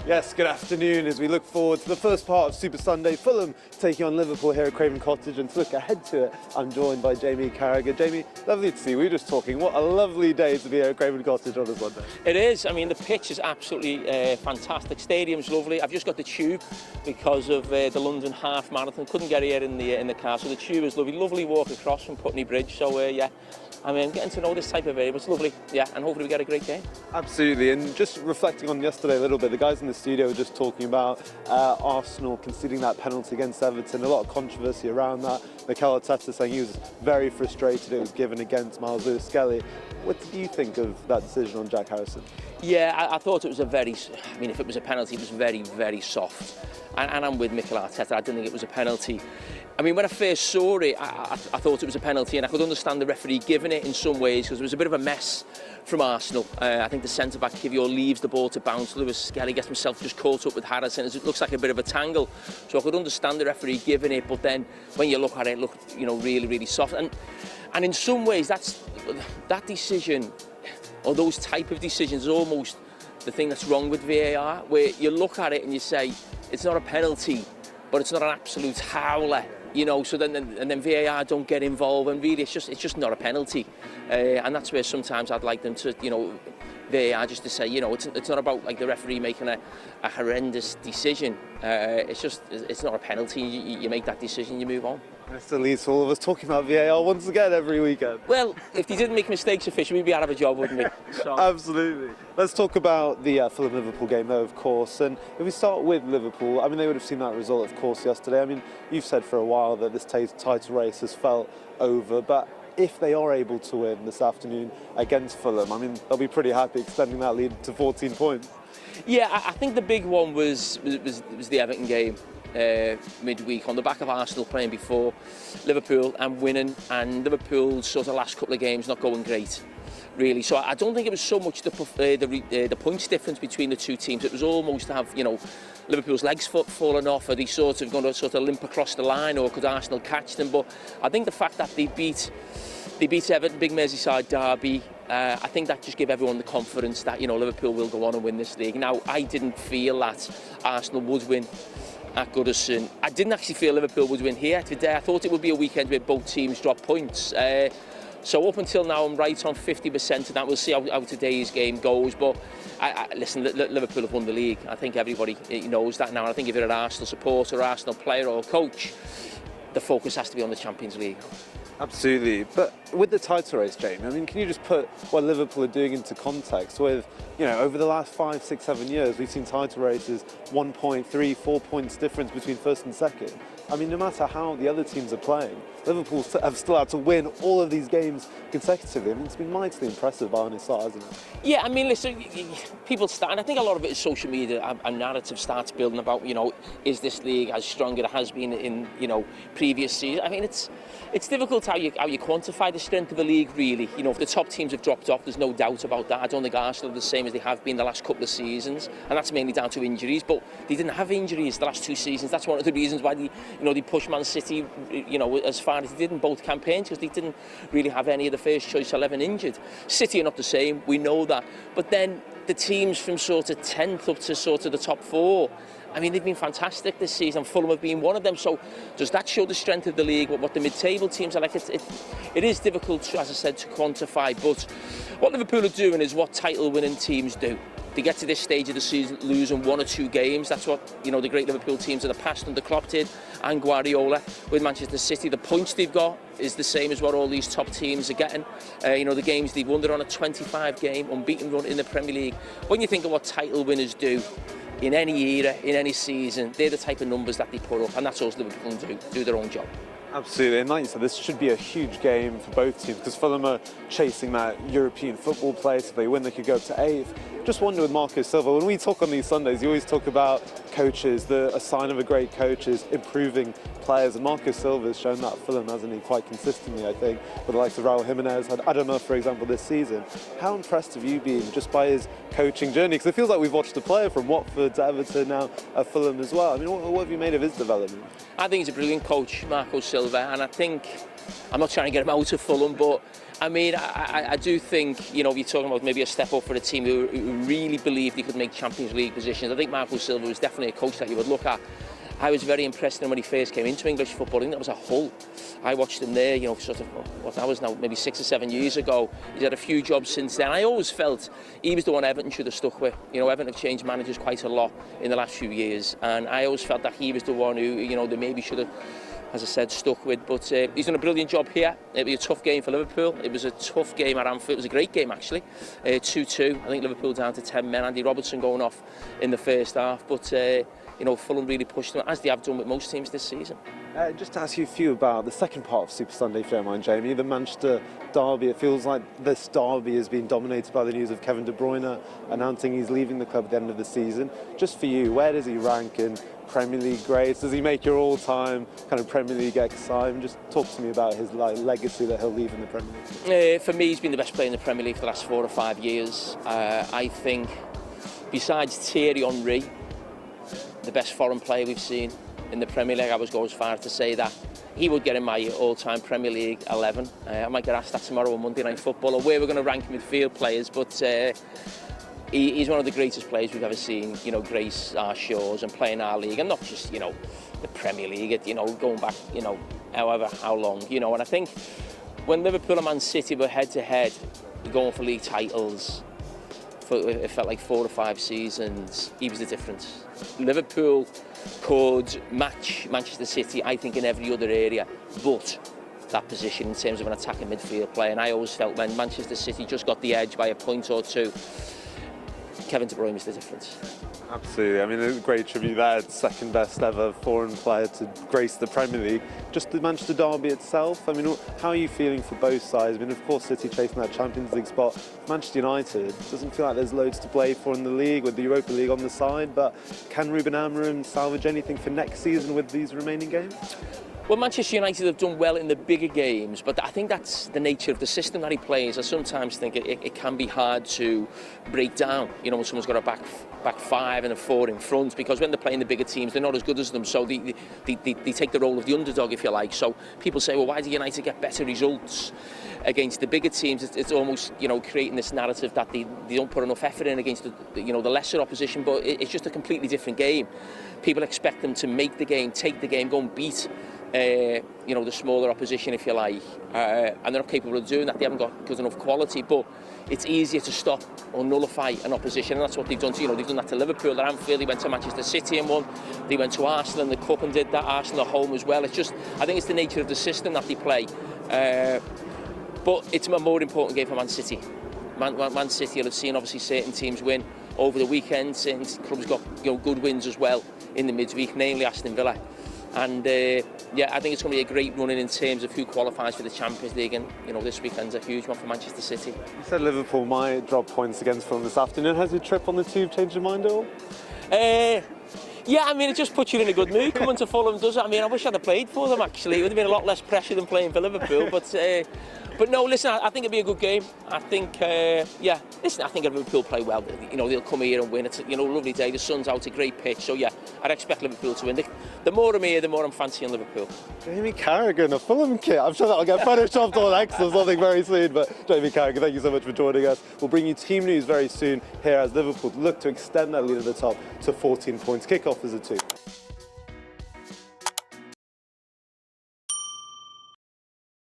Yes, good afternoon as we look forward to the first part of Super Sunday. Fulham taking on Liverpool here at Craven Cottage, and to look ahead to it, I'm joined by Jamie Carragher. Jamie, lovely to see you. We were just talking, what a lovely day to be here at Craven Cottage on a Sunday. It is. I mean, the pitch is absolutely fantastic. Stadium's lovely. I've just got the tube because of the London Half Marathon. Couldn't get here in the car, so the tube is lovely. Lovely walk across from Putney Bridge. So yeah, I mean, getting to know this type of area, it's lovely. Yeah, and hopefully we get a great game. Absolutely, and just reflecting on yesterday a little bit, the guys in the studio were just talking about Arsenal conceding that penalty against Everton. A lot of controversy around that. Mikel Arteta saying he was very frustrated it was given against Miles Lewis-Skelly. What did you think of that decision on Jack Harrison? Yeah, I thought it was if it was a penalty, it was very, very soft. And I'm with Mikel Arteta, I didn't think it was a penalty. I mean, when I first saw it, I thought it was a penalty, and I could understand the referee giving it in some ways because it was a bit of a mess from Arsenal. I think the centre-back Kivior leaves the ball to bounce. Lewis-Skelly gets himself just caught up with Harrison. It looks like a bit of a tangle. So I could understand the referee giving it, but then when you look at it, it looked, really, really soft. And in some ways, that decision, or those type of decisions, is almost the thing that's wrong with VAR, where you look at it and you say, it's not a penalty, but it's not an absolute howler. So then VAR don't get involved, and really it's just not a penalty, and that's where sometimes I'd like them to, VAR just to say, it's not about like the referee making a horrendous decision. It's not a penalty. You make that decision, you move on. That's the least all of us talking about VAR once again every weekend. Well, if they didn't make mistakes officially, we'd be out of a job, wouldn't we? So. Absolutely. Let's talk about the Fulham-Liverpool game, though, of course. And if we start with Liverpool, I mean, they would have seen that result, of course, yesterday. I mean, you've said for a while that this title race has felt over, but if they are able to win this afternoon against Fulham, I mean, they'll be pretty happy extending that lead to 14 points. Yeah, I think the big one was the Everton game. Midweek on the back of Arsenal playing before Liverpool and winning, and Liverpool's sort of last couple of games not going great, really. So I don't think it was so much the points difference between the two teams. It was almost to have Liverpool's legs fallen off, or they sort of going to sort of limp across the line, or could Arsenal catch them? But I think the fact that they beat Everton, big Merseyside derby, I think that just gave everyone the confidence that Liverpool will go on and win this league. Now, I didn't feel that Arsenal would win at Goodison. I didn't actually feel Liverpool would win here today. I thought it would be a weekend where both teams drop points. So up until now, I'm right on 50%, and that we'll see how today's game goes. But listen, Liverpool have won the league. I think everybody knows that now. And I think if you're an Arsenal supporter, Arsenal player or coach, the focus has to be on the Champions League. Absolutely, but with the title race, Jamie, I mean, can you just put what Liverpool are doing into context with, over the last 5, 6, 7 years, we've seen title races 1 point, 3, 4 points difference between first and second. I mean, no matter how the other teams are playing, Liverpool have still had to win all of these games consecutively. I mean, it's been mightily impressive by his side, hasn't it? Yeah, I mean, listen, people start, and I think a lot of it is social media, a narrative starts building about, is this league as strong as it has been in, previous seasons? I mean, it's difficult how you quantify the strength of a league, really. If the top teams have dropped off, there's no doubt about that. I don't think Arsenal are the same as they have been the last couple of seasons, and that's mainly down to injuries, but they didn't have injuries the last 2 seasons. That's one of the reasons why they pushed Man City, as far as they did in both campaigns, because they didn't really have any of the first choice 11 injured. City are not the same, we know that. But then the teams from sort of 10th up to sort of the top 4, I mean, they've been fantastic this season. Fulham have been one of them. So does that show the strength of the league, what the mid-table teams are like? It is difficult, as I said, to quantify. But what Liverpool are doing is what title-winning teams do. They get to this stage of the season losing 1 or 2 games. That's what the great Liverpool teams of the past under Klopp did, and Guardiola with Manchester City. The points they've got is the same as what all these top teams are getting. The games they've won, they're on a 25-game unbeaten run in the Premier League. When you think of what title winners do in any era, in any season, they're the type of numbers that they put up, and that's all Liverpool can do their own job. Absolutely, and like you said, this should be a huge game for both teams because Fulham are chasing that European football place. If they win, they could go up to 8th. Just wonder with Marco Silva, when we talk on these Sundays, you always talk about coaches. A sign of a great coach is improving players, and Marco Silva has shown that Fulham, hasn't he, quite consistently, I think, with the likes of Raul Jimenez, Adama, for example, this season. How impressed have you been just by his coaching journey? Because it feels like we've watched a player from Watford to Everton, now at Fulham as well. I mean, what have you made of his development? I think he's a brilliant coach, Marco Silva, and I think, I'm not trying to get him out of Fulham, but I mean, I do think, you know, you're talking about maybe a step up for a team who really believed he could make Champions League positions. I think Marco Silva was definitely a coach that you would look at. I was very impressed with him when he first came into English football. I think that was a Hull. I watched him there, you know, sort of, what that was now, maybe 6 or 7 years ago. He's had a few jobs since then. I always felt he was the one Everton should have stuck with. You know, Everton have changed managers quite a lot in the last few years, and I always felt that he was the one who, you know, they maybe should have, as I said, stuck with. But he's done a brilliant job here. It was a tough game for Liverpool. It was a tough game at Anfield. It was a great game, actually. 2-2. I think Liverpool down to 10 men. Andy Robertson going off in the first half. But you know, Fulham really pushed them, as they have done with most teams this season. Just to ask you a few about the second part of Super Sunday, if you don't mind, Jamie, the Manchester derby. It feels like this derby has been dominated by the news of Kevin De Bruyne announcing he's leaving the club at the end of the season. Just for you, where does he rank in Premier League grades? Does he make your all-time kind of Premier League excitement? Just talk to me about his legacy that he'll leave in the Premier League. For me, he's been the best player in the Premier League for the last 4 or 5 years. I think, besides Thierry Henry, the best foreign player we've seen in the Premier League. I would go as far as to say that he would get in my all-time Premier League 11. I might get asked that tomorrow on Monday Night Football, or where we're going to rank midfield players, but he's one of the greatest players we've ever seen, you know, grace our shores and play in our league, and not just, you know, the Premier League, you know, going back, you know, how long, you know. And I think when Liverpool and Man City were head-to-head, going for league titles, it felt like 4 or 5 seasons, he was the difference. Liverpool could match Manchester City, I think, in every other area, but that position in terms of an attacking midfield player. And I always felt when Manchester City just got the edge by a point or two, Kevin De Bruyne was the difference. Absolutely. I mean, a great tribute there. Second best ever foreign player to grace the Premier League. Just the Manchester derby itself, I mean, how are you feeling for both sides? I mean, of course, City chasing that Champions League spot. Manchester United doesn't feel like there's loads to play for in the league, with the Europa League on the side, but can Ruben Amorim salvage anything for next season with these remaining games? Well, Manchester United have done well in the bigger games, but I think that's the nature of the system that he plays. I sometimes think it can be hard to break down, you know, when someone's got a back 5 and a 4 in front, because when they're playing the bigger teams, they're not as good as them, so they take the role of the underdog, if you like. So people say, well, why do United get better results against the bigger teams? It's almost, you know, creating this narrative that they don't put enough effort in against the lesser opposition, but it's just a completely different game. People expect them to make the game, take the game, go and beat you know, the smaller opposition, if you like, and they're not capable of doing that. They haven't got good enough quality, but it's easier to stop or nullify an opposition, and that's what they've done. You know, they've done that to Liverpool at Anfield. They went to Manchester City and won. They went to Arsenal in the Cup and did that. Arsenal at home as well. It's just, I think it's the nature of the system that they play, but it's a more important game for Man City. Man City will have seen obviously certain teams win over the weekend, since clubs got, you know, good wins as well in the midweek, namely Aston Villa. And yeah, I think it's going to be a great running in terms of who qualifies for the Champions League, and you know, this weekend's a huge one for Manchester City. You said Liverpool might drop points against Fulham this afternoon. Has your trip on the tube changed your mind at all? Yeah, I mean, it just puts you in a good mood coming to Fulham, does it? I mean, I wish I'd have played for them, actually. It would have been a lot less pressure than playing for Liverpool, but no, listen, I think it'll be a good game. I think, yeah, listen, I think if Liverpool play well, you know, they'll come here and win. It's, you know, a lovely day, the sun's out, a great pitch, so yeah, I'd expect Liverpool to win. The more I'm here, the more I'm fancying Liverpool. Jamie Carragher in a Fulham kit. I'm sure that'll get photoshopped on X or something very soon, but Jamie Carragher, thank you so much for joining us. We'll bring you team news very soon here as Liverpool look to extend their lead at the top to 14 points. Kick-off is a 2.